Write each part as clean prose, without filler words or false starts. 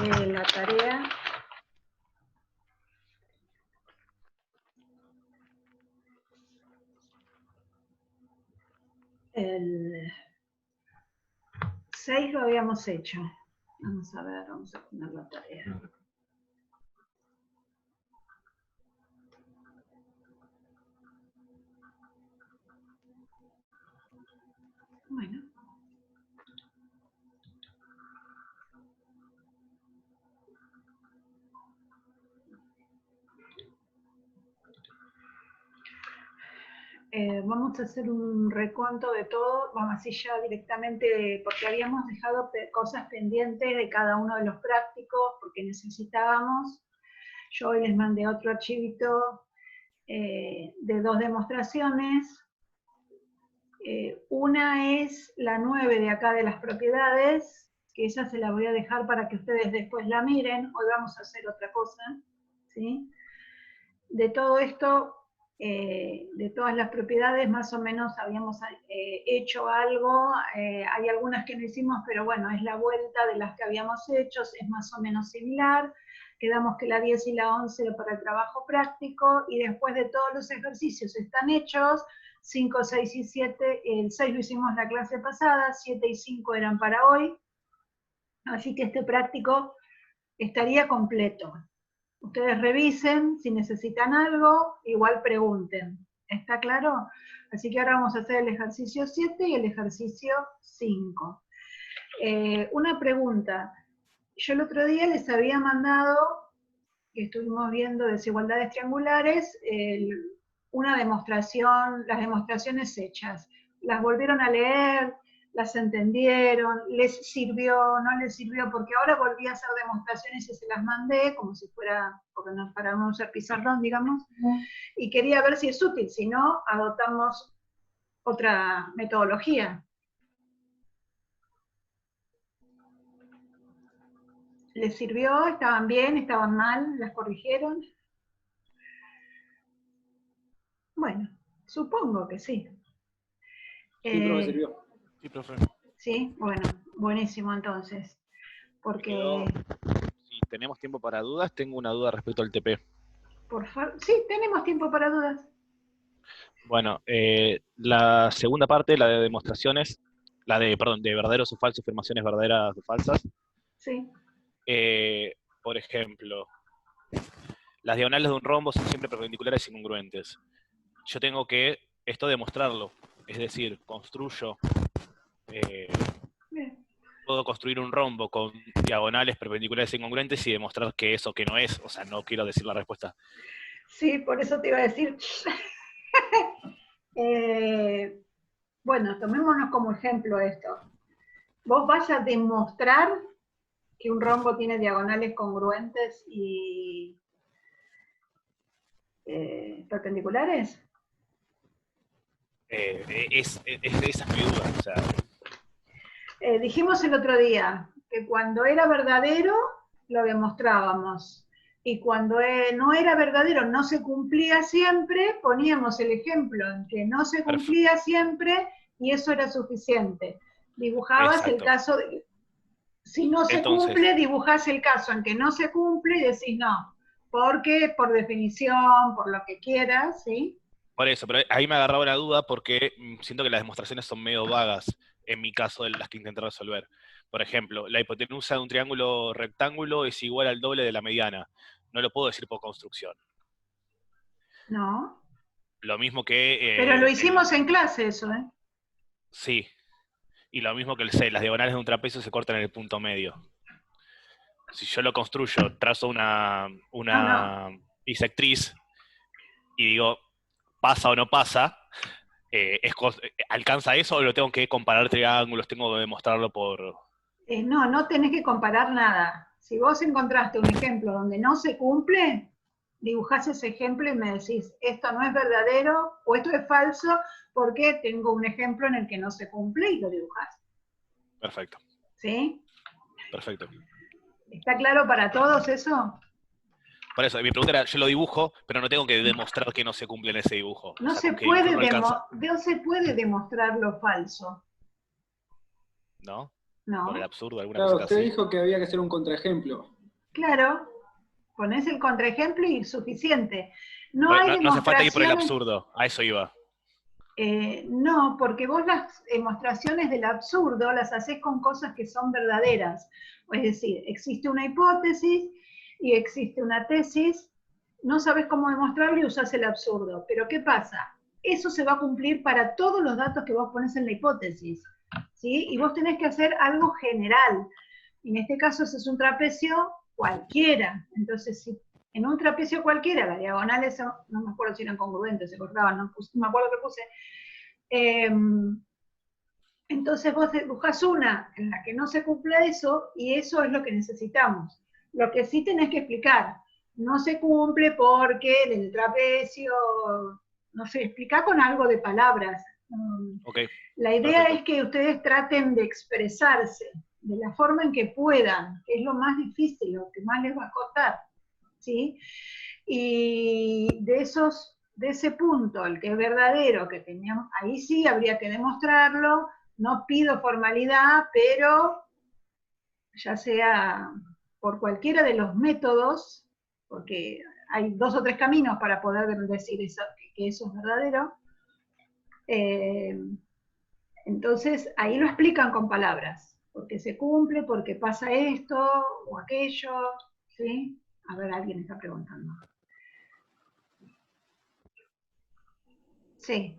la tarea. El 6 lo habíamos hecho. Vamos a ver, vamos a poner la tarea. Bueno. Vamos a hacer un recuento de todo, vamos así ya directamente, porque habíamos dejado cosas pendientes de cada uno de los prácticos, porque necesitábamos. Yo hoy les mandé otro archivito de 2 demostraciones. Una es la 9 de acá de las propiedades, que esa se la voy a dejar para que ustedes después la miren. Hoy vamos a hacer otra cosa, ¿sí? De todo esto, de todas las propiedades, más o menos habíamos hecho algo. Hay algunas que no hicimos, pero bueno, es la vuelta de las que habíamos hecho, es más o menos similar. Quedamos que la 10 y la 11 para el trabajo práctico, y después de todos los ejercicios están hechos. 5, 6 y 7, el 6 lo hicimos la clase pasada, 7 y 5 eran para hoy, así que este práctico estaría completo. Ustedes revisen, si necesitan algo, igual pregunten, ¿está claro? Así que ahora vamos a hacer el ejercicio 7 y el ejercicio 5. Una pregunta, yo el otro día les había mandado, que estuvimos viendo desigualdades triangulares, una demostración, las demostraciones hechas. ¿Las volvieron a leer? ¿Las entendieron? ¿Les sirvió? ¿No les sirvió? Porque ahora volví a hacer demostraciones y se las mandé, como si fuera, porque no, para no usar pizarrón, digamos, y quería ver si es útil, si no, adoptamos otra metodología. ¿Les sirvió? ¿Estaban bien? ¿Estaban mal? ¿Las corrigieron? Bueno, supongo que sí. Sí, profe, sirvió. Sí, profe. Sí, bueno, buenísimo entonces. Porque... Si tenemos tiempo para dudas, tengo una duda respecto al TP. Por favor, sí, tenemos tiempo para dudas. Bueno, la segunda parte, la de demostraciones, de verdaderos o falsos, afirmaciones verdaderas o falsas. Sí. Por ejemplo, las diagonales de un rombo son siempre perpendiculares y congruentes. Yo tengo que esto demostrarlo, es decir, construyo, puedo construir un rombo con diagonales perpendiculares e incongruentes y demostrar que eso que no es, o sea, no quiero decir la respuesta. Sí, por eso te iba a decir. Bueno, tomémonos como ejemplo esto. Vos vas a demostrar que un rombo tiene diagonales congruentes y perpendiculares. Esa es mi duda. O sea. Dijimos el otro día que cuando era verdadero lo demostrábamos, y cuando no era verdadero, no se cumplía siempre, poníamos el ejemplo en que no se cumplía siempre y eso era suficiente. Dibujabas Exacto. el caso de... Si no se cumple, dibujás el caso en que no se cumple y decís no, porque por definición, por lo que quieras, ¿sí? Por eso, pero ahí me agarraba la duda porque siento que las demostraciones son medio vagas, en mi caso, de las que intenté resolver. Por ejemplo, la hipotenusa de un triángulo rectángulo es igual al doble de la mediana. No lo puedo decir por construcción. No. Lo mismo que... pero lo hicimos en clase eso, ¿eh? Sí. Y lo mismo que el 6, las diagonales de un trapecio se cortan en el punto medio. Si yo lo construyo, trazo una bisectriz y digo, ¿pasa o no pasa? ¿Alcanza eso o lo tengo que comparar triángulos? ¿Tengo que demostrarlo por...? No, no tenés que comparar nada. Si vos encontraste un ejemplo donde no se cumple, dibujás ese ejemplo y me decís, esto no es verdadero o esto es falso, porque tengo un ejemplo en el que no se cumple y lo dibujás. Perfecto. ¿Sí? Perfecto. ¿Está claro para todos eso? Por eso, mi pregunta era, yo lo dibujo, pero no tengo que demostrar que no se cumple en ese dibujo. No, o sea, se puede demostrar lo falso. ¿No? Por el No. absurdo, alguna Claro, cosita usted así. dijo que había que hacer un contraejemplo. Claro, pones el contraejemplo y suficiente. No Bueno, hay no hace falta ir por el demostraciones, absurdo, a eso iba. no, porque vos las demostraciones del absurdo las haces con cosas que son verdaderas. Es decir, existe una hipótesis y existe una tesis, no sabes cómo demostrarlo y usas el absurdo. Pero ¿qué pasa? Eso se va a cumplir para todos los datos que vos pones en la hipótesis, ¿sí? Y vos tenés que hacer algo general. En este caso, ese es un trapecio cualquiera. Entonces, si en un trapecio cualquiera, las diagonales, no me acuerdo si eran congruentes, se cortaban, no me acuerdo qué puse. Entonces vos buscas una en la que no se cumpla eso y eso es lo que necesitamos. Lo que sí tenés que explicar, no se cumple porque el trapecio, no sé, explica con algo de palabras. Ok, La idea perfecto. es que ustedes traten de expresarse de la forma en que puedan, que es lo más difícil, lo que más les va a costar, ¿sí? Y de ese punto, el que es verdadero, que teníamos, ahí sí habría que demostrarlo, no pido formalidad, pero ya sea por cualquiera de los métodos, porque hay 2 o 3 caminos para poder decir eso, que eso es verdadero, entonces ahí lo explican con palabras, porque se cumple, porque pasa esto o aquello, ¿sí? A ver, alguien está preguntando. Sí,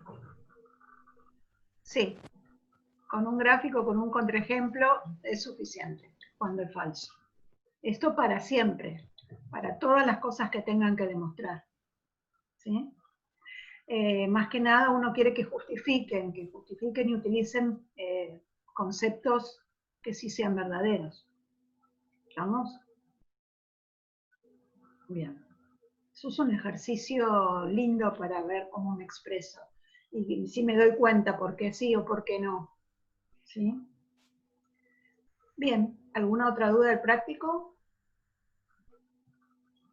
sí, con un gráfico, con un contraejemplo, es suficiente cuando es falso. Esto para siempre, para todas las cosas que tengan que demostrar, ¿sí? Más que nada uno quiere que justifiquen y utilicen conceptos que sí sean verdaderos. ¿Estamos? Bien. Eso es un ejercicio lindo para ver cómo me expreso. Y si me doy cuenta por qué sí o por qué no. ¿Sí? Bien. ¿Alguna otra duda del práctico?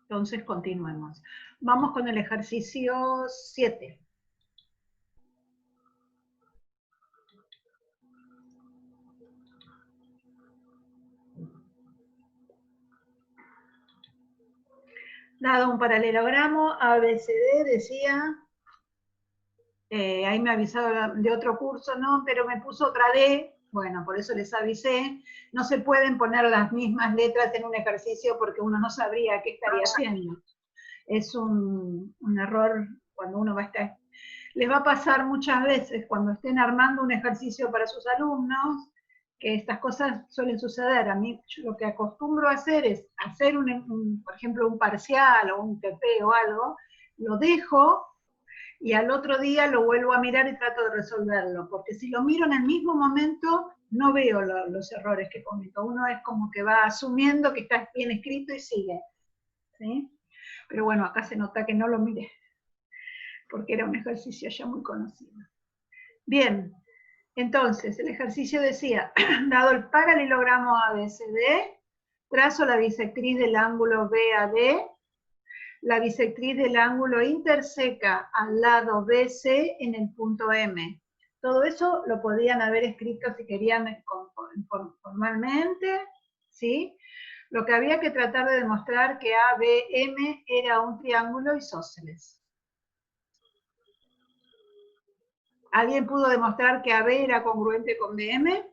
Entonces continuemos. Vamos con el ejercicio 7. Dado un paralelogramo ABCD, decía, ahí me avisaba de otro curso, no, pero me puso otra D, bueno, por eso les avisé, no se pueden poner las mismas letras en un ejercicio porque uno no sabría qué estaría haciendo. Es un error cuando uno va a estar... Les va a pasar muchas veces cuando estén armando un ejercicio para sus alumnos, que estas cosas suelen suceder. A mí lo que acostumbro a hacer es hacer, por ejemplo, un parcial o un TP o algo, lo dejo y al otro día lo vuelvo a mirar y trato de resolverlo, porque si lo miro en el mismo momento, no veo los errores que cometo. Uno es como que va asumiendo que está bien escrito y sigue, ¿sí? Pero bueno, acá se nota que no lo miré, porque era un ejercicio ya muy conocido. Bien, entonces el ejercicio decía, dado el paralelogramo ABCD, trazo la bisectriz del ángulo BAD, la bisectriz del ángulo interseca al lado BC en el punto M. Todo eso lo podían haber escrito si querían formalmente, ¿sí? Lo que había que tratar de demostrar que ABM era un triángulo isósceles. ¿Alguien pudo demostrar que AB era congruente con BM?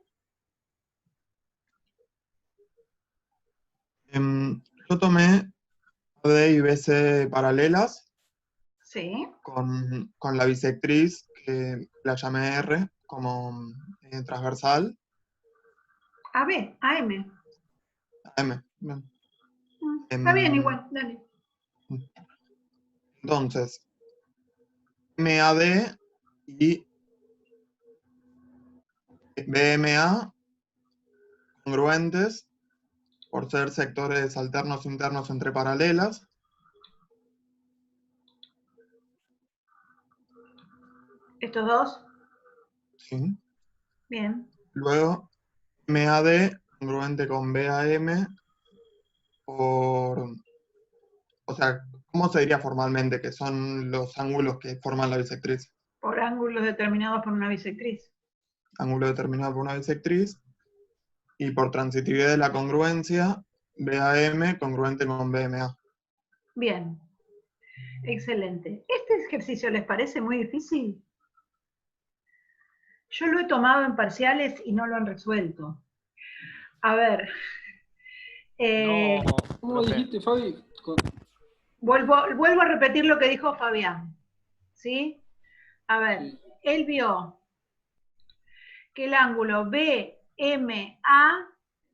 Yo tomé AD y BC paralelas Sí. con la bisectriz que la llamé R como transversal. AB, AM. AM. Bien. Está bien, igual, dale. Entonces, MAD y BMA congruentes por ser sectores alternos internos entre paralelas. ¿Estos dos? Sí. Bien. Luego, MAD congruente con BAM por... O sea, ¿cómo se diría formalmente que son los ángulos que forman la bisectriz? Por ángulos determinados por una bisectriz. Ángulo determinado por una bisectriz. Y por transitividad de la congruencia, BAM congruente con BMA. Bien, excelente. ¿Este ejercicio les parece muy difícil? Yo lo he tomado en parciales y no lo han resuelto. A ver. ¿Cómo profe. dijiste, Fabi? Vuelvo a repetir lo que dijo Fabián. ¿Sí? A ver, Sí. él vio que el ángulo BMA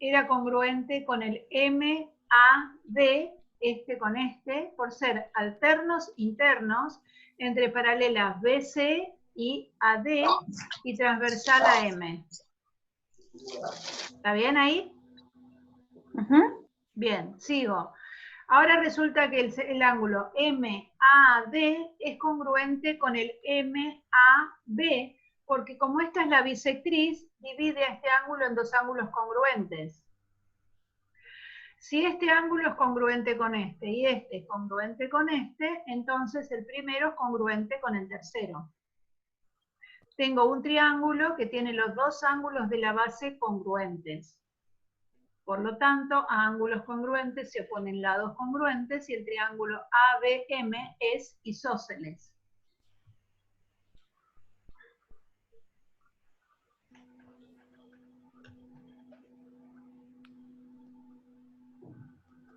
era congruente con el MAD, este con este, por ser alternos internos entre paralelas BC y AD y transversal a M. ¿Está bien ahí? Bien, sigo. Ahora resulta que el ángulo MAD es congruente con el MAB, porque como esta es la bisectriz, divide a este ángulo en dos ángulos congruentes. Si este ángulo es congruente con este y este es congruente con este, entonces el primero es congruente con el tercero. Tengo un triángulo que tiene los dos ángulos de la base congruentes. Por lo tanto, a ángulos congruentes se oponen lados congruentes y el triángulo ABM es isósceles.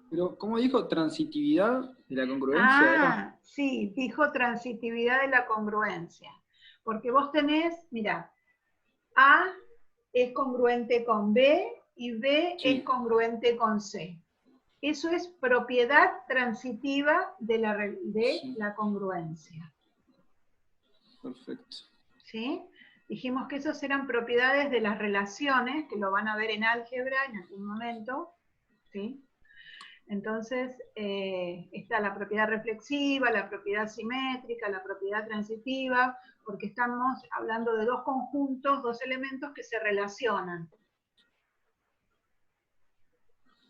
Pero, ¿cómo dijo? ¿Transitividad de la congruencia era? Sí, dijo transitividad de la congruencia. Porque vos tenés, mira, A es congruente con B y B Sí. es congruente con C. Eso es propiedad transitiva de la congruencia. Perfecto. ¿Sí? Dijimos que esas eran propiedades de las relaciones, que lo van a ver en álgebra en algún momento. ¿Sí? Entonces, está la propiedad reflexiva, la propiedad simétrica, la propiedad transitiva, porque estamos hablando de dos conjuntos, dos elementos que se relacionan.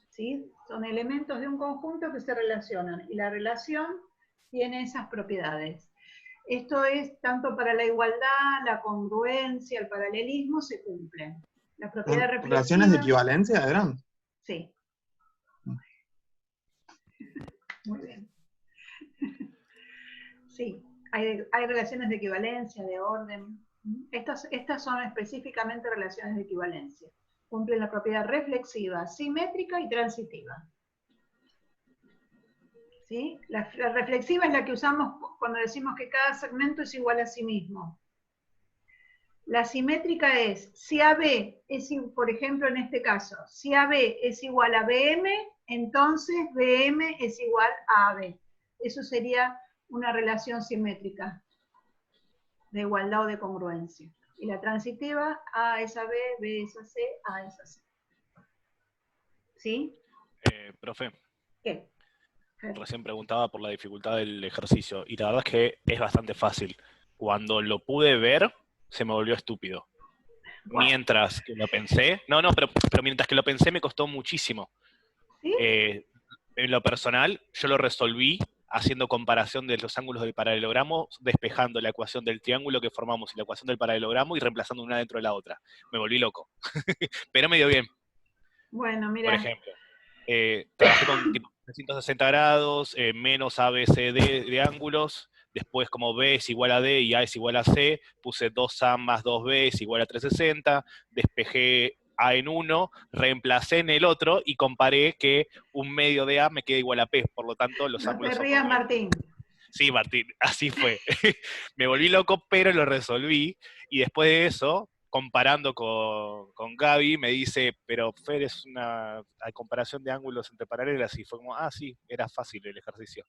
¿Sí? Son elementos de un conjunto que se relacionan, y la relación tiene esas propiedades. Esto es tanto para la igualdad, la congruencia, el paralelismo, se cumplen. La propiedad reflexiva... ¿Relaciones de equivalencia eran? Sí. Muy bien. Sí, hay relaciones de equivalencia, de orden. Estas son específicamente relaciones de equivalencia. Cumplen la propiedad reflexiva, simétrica y transitiva. ¿Sí? La reflexiva es la que usamos cuando decimos que cada segmento es igual a sí mismo. La simétrica es, si AB es, por ejemplo, en este caso, si AB es igual a BM, entonces BM es igual a AB. Eso sería una relación simétrica de igualdad o de congruencia. Y la transitiva, A es a B, B es a C, A es a C. ¿Sí? Profe, ¿Qué? recién preguntaba por la dificultad del ejercicio, y la verdad es que es bastante fácil. Cuando lo pude ver, se me volvió estúpido. Bueno. Mientras que lo pensé, pero mientras que lo pensé me costó muchísimo. ¿Sí? En lo personal, yo lo resolví haciendo comparación de los ángulos del paralelogramo, despejando la ecuación del triángulo que formamos y la ecuación del paralelogramo y reemplazando una dentro de la otra. Me volví loco. Pero me dio bien. Bueno, mira. Por ejemplo, trabajé con tipo 360 grados, menos ABCD de ángulos, después como B es igual a D y A es igual a C, puse 2A más 2B es igual a 360, despejé A en uno, reemplacé en el otro y comparé que un medio de A me queda igual a P, por lo tanto los No ángulos te son rías, congruentes. Martín. Sí, Martín, así fue. Me volví loco, pero lo resolví, y después de eso, comparando con Gaby, me dice, pero Fer, es una comparación de ángulos entre paralelas, y fue como, sí, era fácil el ejercicio.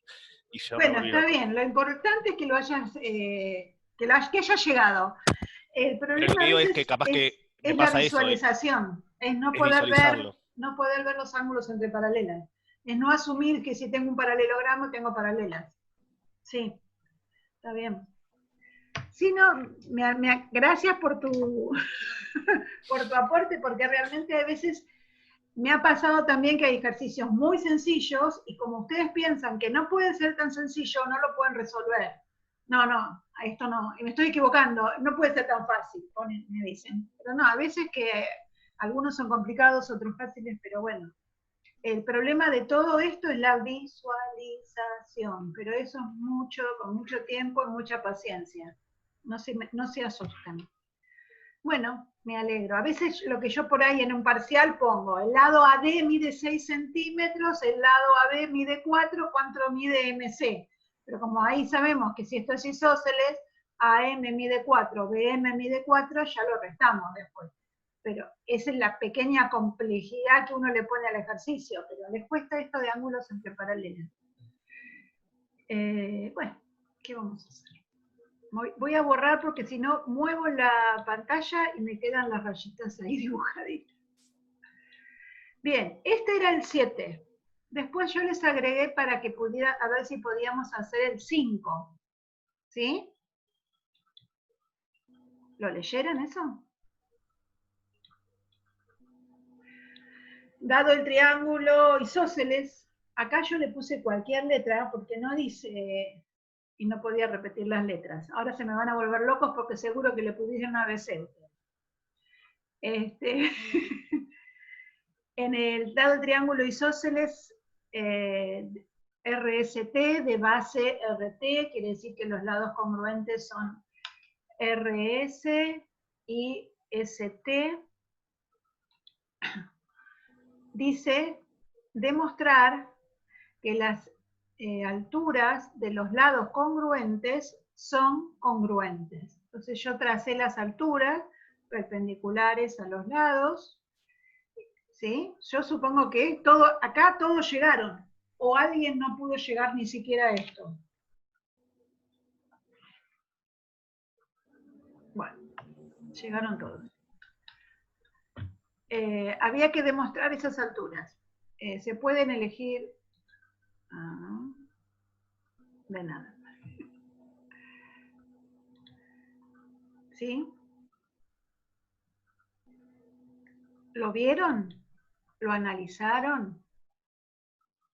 Y yo me Bueno, volví está loco. bien. Lo importante es que lo hayas, que hayas llegado. El Pero lo problema que a digo es veces que capaz que me es la pasa eso, es visualización, es no poder visualizarlo. ver los ángulos entre paralelas. Es no asumir que si tengo un paralelogramo tengo paralelas. Sí, está bien. Sí, no, gracias por tu, por tu aporte, porque realmente a veces me ha pasado también que hay ejercicios muy sencillos y como ustedes piensan que no puede ser tan sencillo, no lo pueden resolver. No, esto no, me estoy equivocando, no puede ser tan fácil, me dicen. Pero no, a veces que Algunos son complicados, otros fáciles, pero bueno. El problema de todo esto es la visualización, pero eso es mucho, con mucho tiempo y mucha paciencia. No se asusten. Bueno, me alegro. A veces lo que yo por ahí en un parcial pongo, el lado AD mide 6 centímetros, el lado AB mide 4, ¿cuánto mide MC? Pero como ahí sabemos que si esto es isósceles, AM mide 4, BM mide 4, ya lo restamos después. Pero esa es la pequeña complejidad que uno le pone al ejercicio, pero les cuesta esto de ángulos entre paralelos. Bueno, ¿qué vamos a hacer? Voy a borrar porque si no muevo la pantalla y me quedan las rayitas ahí dibujaditas. Bien, este era el 7. Después yo les agregué para que pudiera, a ver si podíamos hacer el 5. ¿Sí? ¿Lo leyeron eso? Dado el triángulo isósceles, acá yo le puse cualquier letra porque no dice, y no podía repetir las letras. Ahora se me van a volver locos porque seguro que le pusieron ABC. En el dado el triángulo isósceles, RST de base RT, quiere decir que los lados congruentes son RS y ST. Dice demostrar que las alturas de los lados congruentes son congruentes. Entonces yo tracé las alturas perpendiculares a los lados, ¿sí? Yo supongo que acá todos llegaron, o alguien no pudo llegar ni siquiera a esto. Bueno, llegaron todos. Había que demostrar esas alturas. Se pueden elegir... de nada. ¿Sí? ¿Lo vieron? ¿Lo analizaron?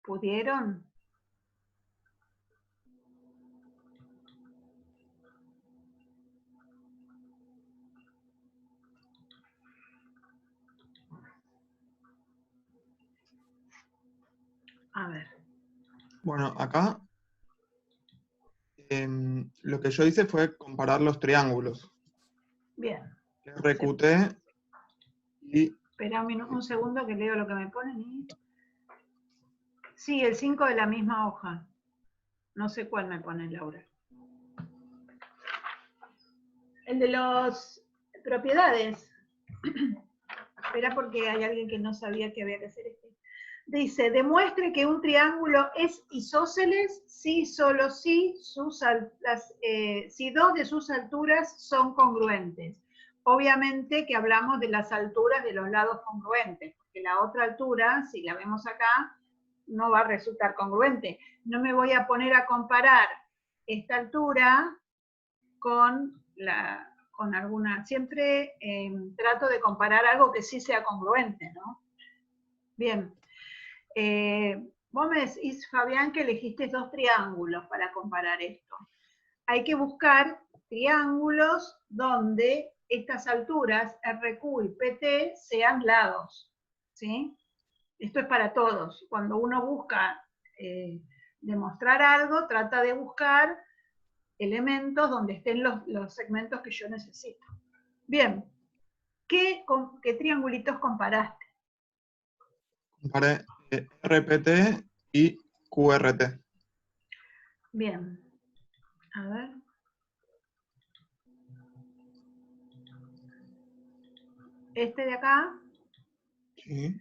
¿Pudieron? A ver. Bueno, acá lo que yo hice fue comparar los triángulos. Bien. RQT y... Espera un segundo que leo lo que me ponen. Sí, el 5 de la misma hoja. No sé cuál me pone Laura. El de las propiedades. Espera porque hay alguien que no sabía que había que hacer esto. Dice, demuestre que un triángulo es isósceles si solo si si dos de sus alturas son congruentes. Obviamente que hablamos de las alturas de los lados congruentes, porque la otra altura, si la vemos acá, no va a resultar congruente. No me voy a poner a comparar esta altura con alguna... Siempre trato de comparar algo que sí sea congruente, ¿no? Bien. Vos me decís, Fabián, que elegiste 2 triángulos para comparar esto. Hay que buscar triángulos donde estas alturas, RQ y PT, sean lados, ¿sí? Esto es para todos. Cuando uno busca demostrar algo, trata de buscar elementos donde estén los segmentos que yo necesito. Bien, ¿qué triangulitos comparaste? Comparé RPT y QRT. Bien, a ver. Este de acá. Sí.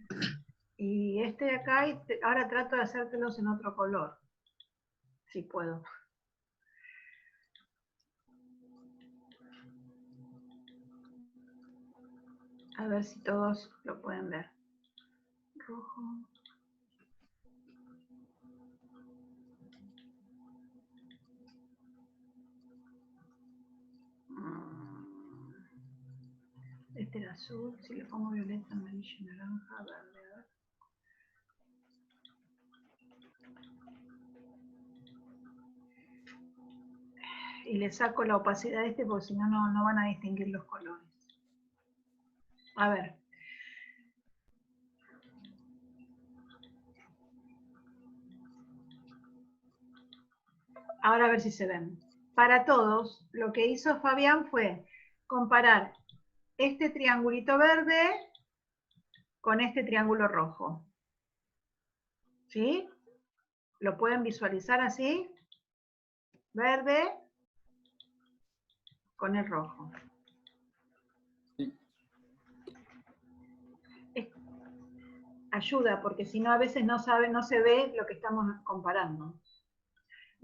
Y este de acá, ahora trato de hacértelos en otro color. Si puedo. A ver si todos lo pueden ver. Rojo. Este era azul. Si le pongo violeta, amarillo, naranja, verde. A ver. Y le saco la opacidad a este porque si no, no van a distinguir los colores. A ver. Ahora a ver si se ven. Para todos, lo que hizo Fabián fue comparar este triangulito verde con este triángulo rojo. ¿Sí? ¿Lo pueden visualizar así? Verde con el rojo. Ayuda, porque si no a veces no se ve lo que estamos comparando.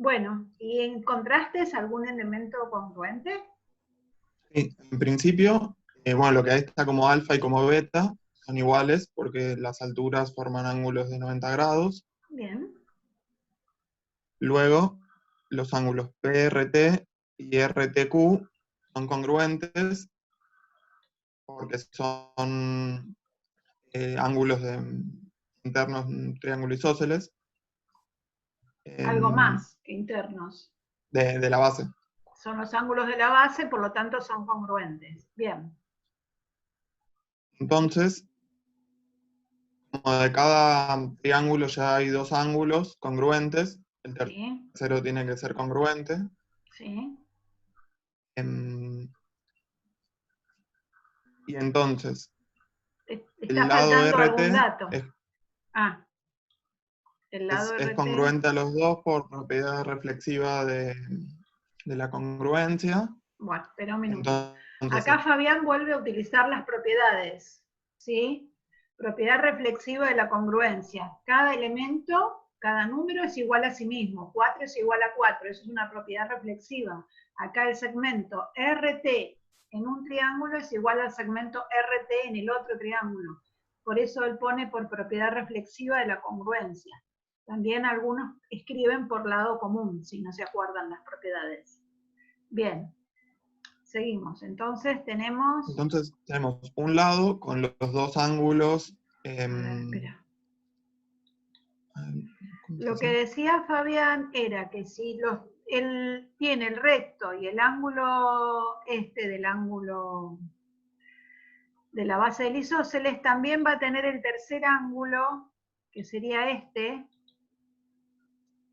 Bueno, ¿y encontraste algún elemento congruente? Sí, en principio, bueno, lo que ahí está como alfa y como beta son iguales porque las alturas forman ángulos de 90 grados. Bien. Luego, los ángulos PRT y RTQ son congruentes porque son ángulos internos de un triángulo isósceles. Algo más que internos. De la base. Son los ángulos de la base, por lo tanto son congruentes. Bien. Entonces, como de cada triángulo ya hay dos ángulos congruentes, el tercero tiene que ser congruente. Sí. Y entonces, Está el lado faltando RT algún dato. El lado es RT. congruente a los dos por propiedad reflexiva de la congruencia. Bueno, espera un minuto. Entonces, Acá Fabián vuelve a utilizar las propiedades, ¿sí? Propiedad reflexiva de la congruencia. Cada elemento, cada número es igual a sí mismo. 4 es igual a 4, eso es una propiedad reflexiva. Acá el segmento RT en un triángulo es igual al segmento RT en el otro triángulo. Por eso él pone por propiedad reflexiva de la congruencia. También algunos escriben por lado común, si no se acuerdan las propiedades. Bien. Seguimos. Entonces tenemos un lado con los dos ángulos. Espera. Lo que decía Fabián era que si él tiene el recto y el ángulo del ángulo de la base del isósceles, también va a tener el tercer ángulo, que sería este,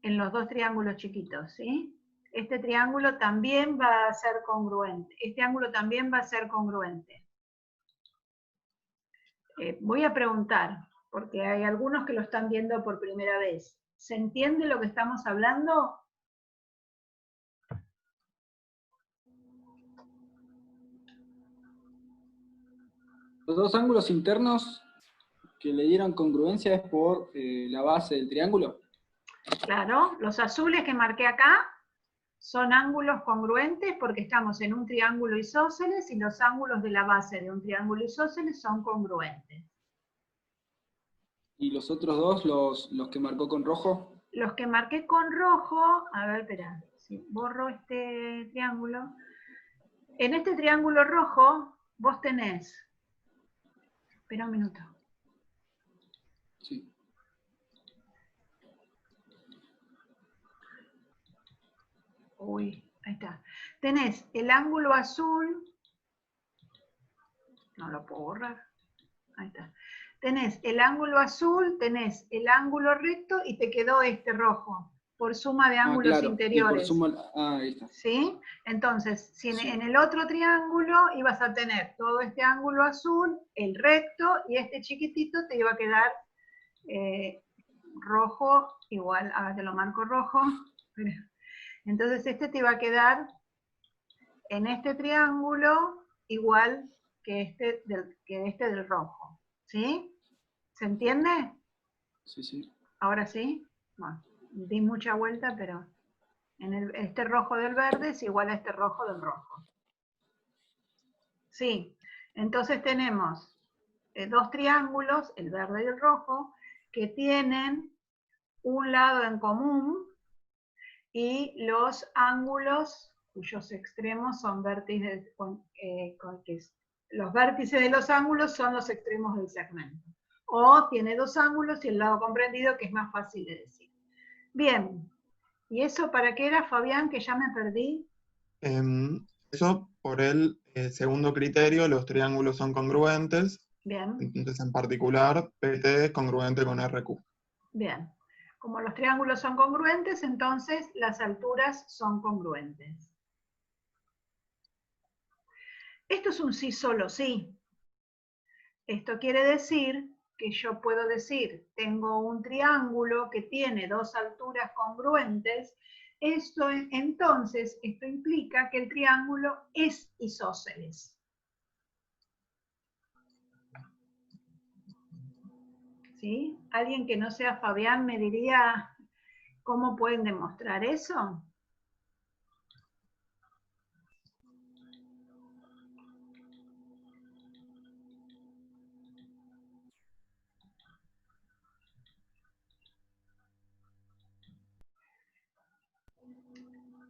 en los dos triángulos chiquitos, ¿sí? Este triángulo también va a ser congruente. Este ángulo también va a ser congruente. Voy a preguntar, porque hay algunos que lo están viendo por primera vez. ¿Se entiende lo que estamos hablando? Los dos ángulos internos que le dieron congruencia es por la base del triángulo. Claro, los azules que marqué acá son ángulos congruentes porque estamos en un triángulo isósceles y los ángulos de la base de un triángulo isósceles son congruentes. ¿Y los otros dos, los que marcó con rojo? Los que marqué con rojo, a ver, espera, si borro este triángulo. En este triángulo rojo vos tenés, espera un minuto. Sí. Uy, ahí está. Tenés el ángulo azul, no lo puedo borrar, ahí está. Tenés el ángulo azul, tenés el ángulo recto y te quedó este rojo, por suma de ángulos claro, interiores. por suma, ahí está. ¿Sí? Entonces, si Sí. en el otro triángulo ibas a tener todo este ángulo azul, el recto, y este chiquitito te iba a quedar rojo, igual, ahora te lo marco rojo. Entonces este te iba a quedar en este triángulo igual que este del rojo. ¿Sí? ¿Se entiende? Sí, sí. ¿Ahora sí? Bueno, di mucha vuelta, pero este rojo del verde es igual a este rojo del rojo. Sí, entonces tenemos dos triángulos, el verde y el rojo, que tienen un lado en común y los ángulos cuyos extremos son vértices, los vértices de los ángulos son los extremos del segmento. O tiene dos ángulos y el lado comprendido, que es más fácil de decir. Bien, ¿y eso para qué era, Fabián, que ya me perdí? Eso por el segundo criterio, los triángulos son congruentes. Bien. Entonces, en particular, PT es congruente con RQ. Bien. Como los triángulos son congruentes, entonces las alturas son congruentes. Esto es un sí solo sí. Esto quiere decir que yo puedo decir, tengo un triángulo que tiene dos alturas congruentes, entonces esto implica que el triángulo es isósceles. ¿Sí? ¿Alguien que no sea Fabián me diría cómo pueden demostrar eso?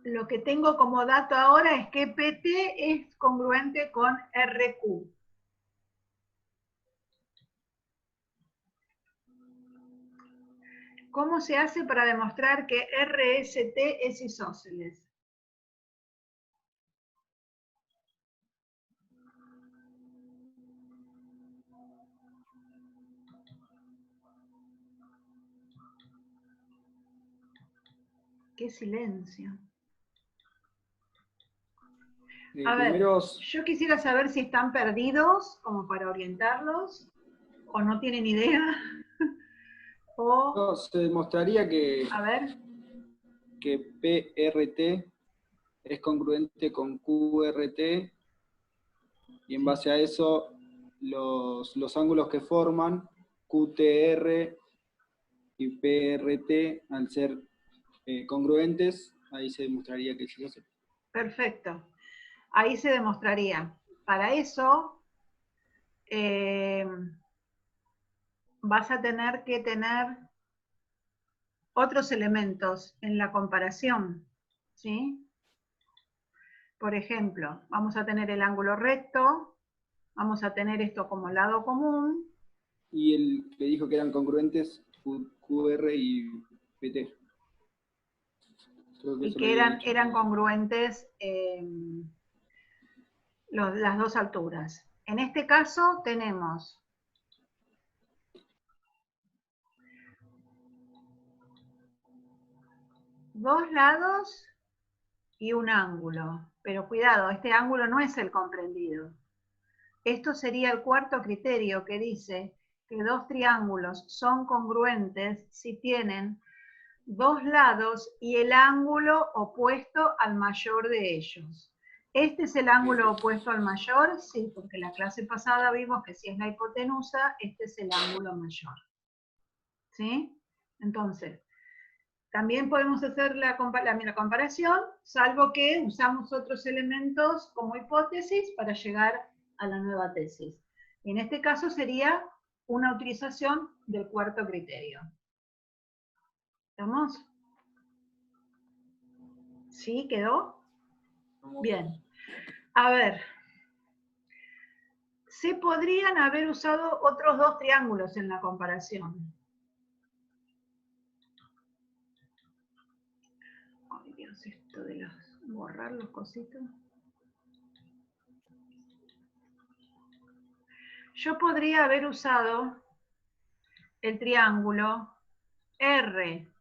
Lo que tengo como dato ahora es que PT es congruente con RQ. ¿Cómo se hace para demostrar que RST es isósceles? ¡Qué silencio! A ver, yo quisiera saber si están perdidos, como para orientarlos, o no tienen idea. No, se demostraría que, a ver, que PRT es congruente con QRT, y en base a eso los ángulos que forman QTR y PRT, al ser congruentes, ahí se demostraría que es isósceles. Perfecto. Ahí se demostraría. Para eso vas a tener que tener otros elementos en la comparación, ¿sí? Por ejemplo, vamos a tener el ángulo recto, vamos a tener esto como lado común. Y el que dijo que eran congruentes, QR y PT. Y que eran congruentes las dos alturas. En este caso tenemos dos lados y un ángulo. Pero cuidado, este ángulo no es el comprendido. Esto sería el cuarto criterio que dice que dos triángulos son congruentes si tienen dos lados y el ángulo opuesto al mayor de ellos. ¿Este es el ángulo opuesto al mayor? Sí, porque la clase pasada vimos que si es la hipotenusa, este es el ángulo mayor. ¿Sí? Entonces, también podemos hacer la comparación, salvo que usamos otros elementos como hipótesis para llegar a la nueva tesis. Y en este caso sería una utilización del cuarto criterio. ¿Estamos? ¿Sí? ¿Quedó? Bien. A ver. Se podrían haber usado otros dos triángulos en la comparación. Ay, Dios, esto de borrar los cositos. Yo podría haber usado el triángulo R,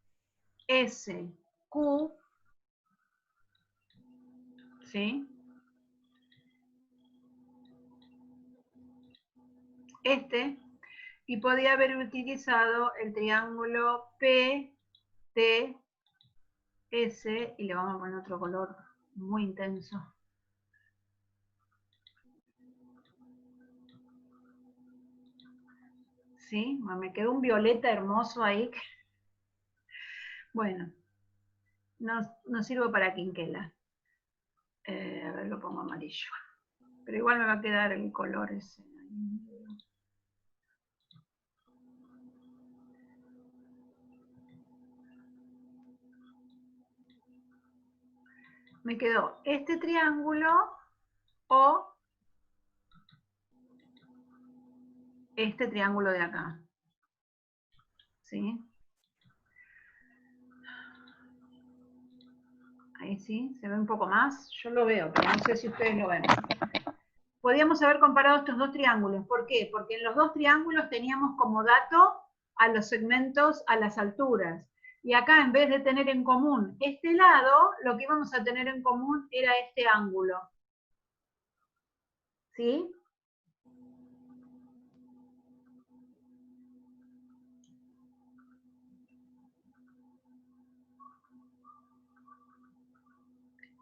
S, Q, ¿sí? Y podía haber utilizado el triángulo P, T, S, y le vamos a poner otro color muy intenso. ¿Sí? Me quedó un violeta hermoso ahí. Bueno, no sirvo para quinquela. A ver, lo pongo amarillo. Pero igual me va a quedar el color ese. Me quedó este triángulo o este triángulo de acá. ¿Sí? Ahí sí, se ve un poco más. Yo lo veo, pero no sé si ustedes lo ven. Podríamos haber comparado estos dos triángulos. ¿Por qué? Porque en los dos triángulos teníamos como dato a los segmentos a las alturas. Y acá, en vez de tener en común este lado, lo que íbamos a tener en común era este ángulo. ¿Sí?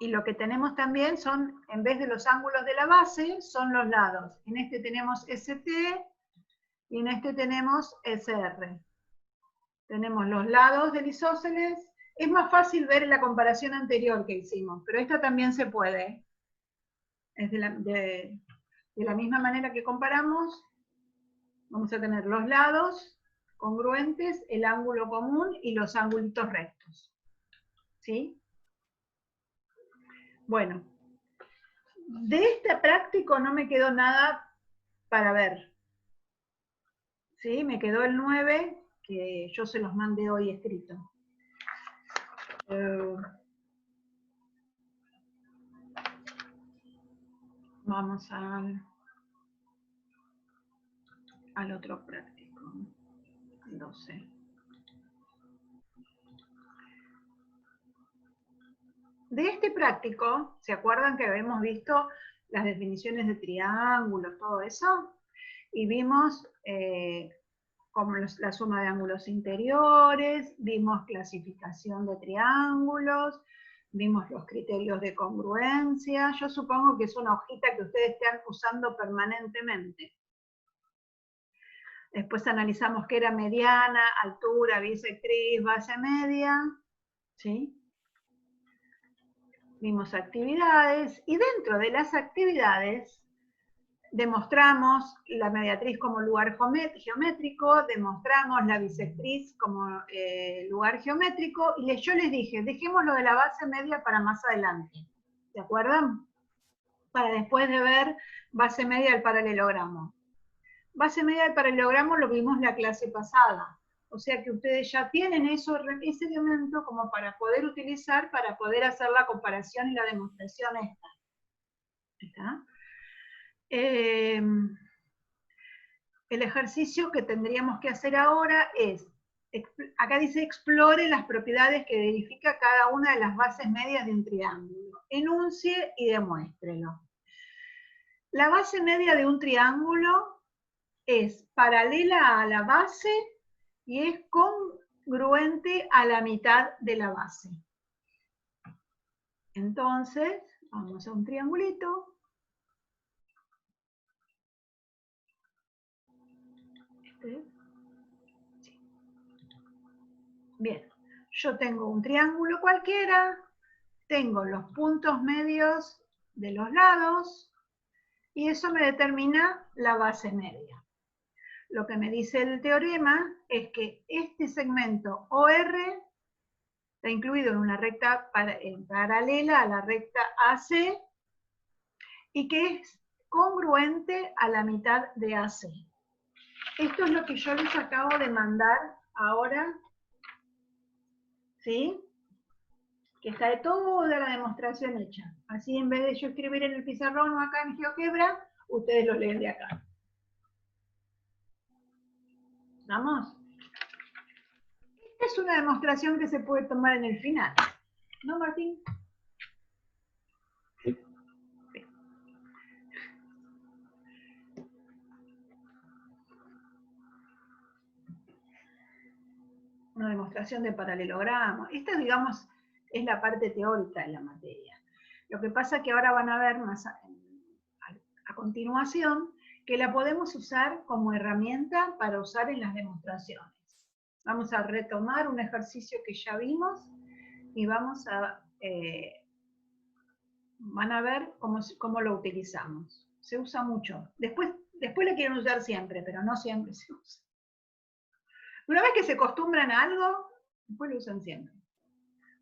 Y lo que tenemos también son, en vez de los ángulos de la base, son los lados. En este tenemos ST y en este tenemos SR. Tenemos los lados del isósceles. Es más fácil ver la comparación anterior que hicimos, pero esta también se puede. Es de la misma manera que comparamos, vamos a tener los lados congruentes, el ángulo común y los angulitos rectos. ¿Sí? Bueno, de este práctico no me quedó nada para ver. ¿Sí? Me quedó el 9, que yo se los mandé hoy escrito. Vamos al otro práctico, 12. De este práctico, ¿se acuerdan que habíamos visto las definiciones de triángulos, todo eso? Y vimos como la suma de ángulos interiores, vimos clasificación de triángulos, vimos los criterios de congruencia. Yo supongo que es una hojita que ustedes están usando permanentemente. Después analizamos qué era mediana, altura, bisectriz, base media. ¿Sí? Vimos actividades, y dentro de las actividades demostramos la mediatriz como lugar geométrico, demostramos la bisectriz como lugar geométrico, y yo les dije, dejemos lo de la base media para más adelante. ¿Se acuerdan? Para después de ver base media del paralelogramo. Base media del paralelogramo lo vimos la clase pasada. O sea que ustedes ya tienen ese elemento como para poder utilizar, para poder hacer la comparación y la demostración esta. ¿Está? El ejercicio que tendríamos que hacer ahora es, acá dice explore las propiedades que verifica cada una de las bases medias de un triángulo. Enuncie y demuéstrelo. La base media de un triángulo es paralela a la base y es congruente a la mitad de la base. Entonces, vamos a un triangulito. Bien, yo tengo un triángulo cualquiera, tengo los puntos medios de los lados, y eso me determina la base media. Lo que me dice el teorema es que este segmento OR está incluido en una recta paralela a la recta AC, y que es congruente a la mitad de AC. Esto es lo que yo les acabo de mandar ahora, ¿sí? Que está de toda la demostración hecha. Así, en vez de yo escribir en el pizarrón o acá en GeoGebra, ustedes lo leen de acá. ¿Vamos? Esta es una demostración que se puede tomar en el final. ¿No, Martín? Sí. Una demostración de paralelogramo. Esta, digamos, es la parte teórica de la materia. Lo que pasa es que ahora van a ver más a continuación que la podemos usar como herramienta para usar en las demostraciones. Vamos a retomar un ejercicio que ya vimos y vamos a van a ver cómo lo utilizamos. Se usa mucho. Después lo quieren usar siempre, pero no siempre se usa. Una vez que se acostumbran a algo, después lo usan siempre.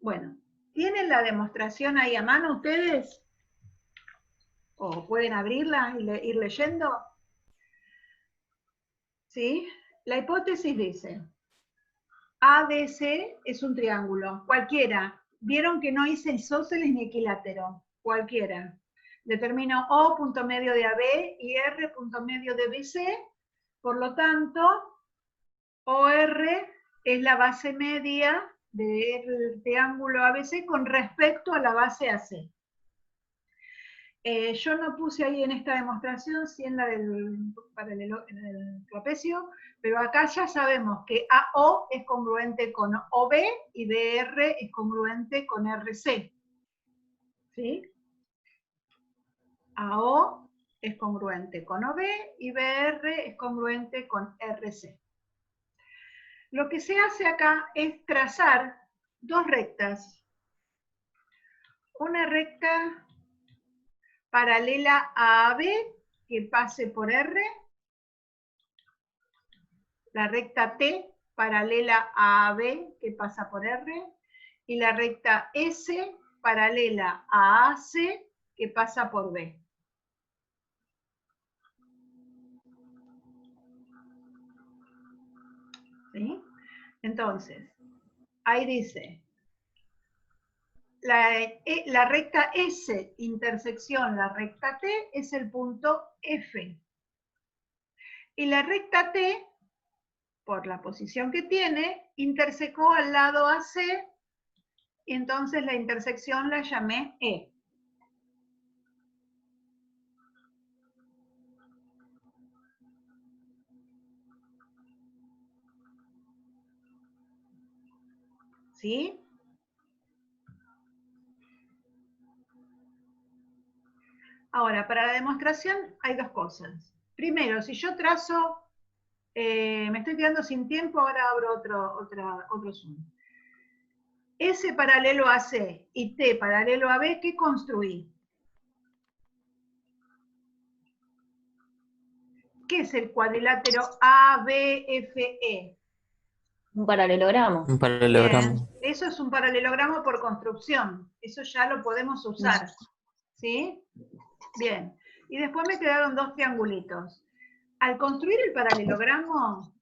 Bueno, ¿tienen la demostración ahí a mano ustedes? ¿O pueden abrirla y ir leyendo? ¿Sí? La hipótesis dice, ABC es un triángulo, cualquiera. Vieron que no hice isósceles ni equilátero, cualquiera. Determino O, punto medio de AB, y R, punto medio de BC. Por lo tanto, OR es la base media del triángulo ABC con respecto a la base AC. Yo no puse ahí en esta demostración, sí en la del trapecio, pero acá ya sabemos que AO es congruente con OB y BR es congruente con RC. ¿Sí? AO es congruente con OB y BR es congruente con RC. Lo que se hace acá es trazar dos rectas. Una recta paralela a AB que pase por R, la recta T paralela a AB que pasa por R, y la recta S paralela a AC que pasa por B. ¿Sí? Entonces, ahí dice, la recta S intersección la recta T es el punto F. Y la recta T, por la posición que tiene, intersecó al lado AC, y entonces la intersección la llamé E. ¿Sí? Ahora, para la demostración hay dos cosas. Primero, si yo trazo, me estoy quedando sin tiempo, ahora abro otro Zoom. S paralelo a C y T paralelo a B, ¿qué construí? ¿Qué es el cuadrilátero ABFE? Un paralelogramo. Un paralelogramo. Bien. Eso es un paralelogramo por construcción. Eso ya lo podemos usar. ¿Sí? Bien. Y después me quedaron dos triangulitos. Al construir el paralelogramo,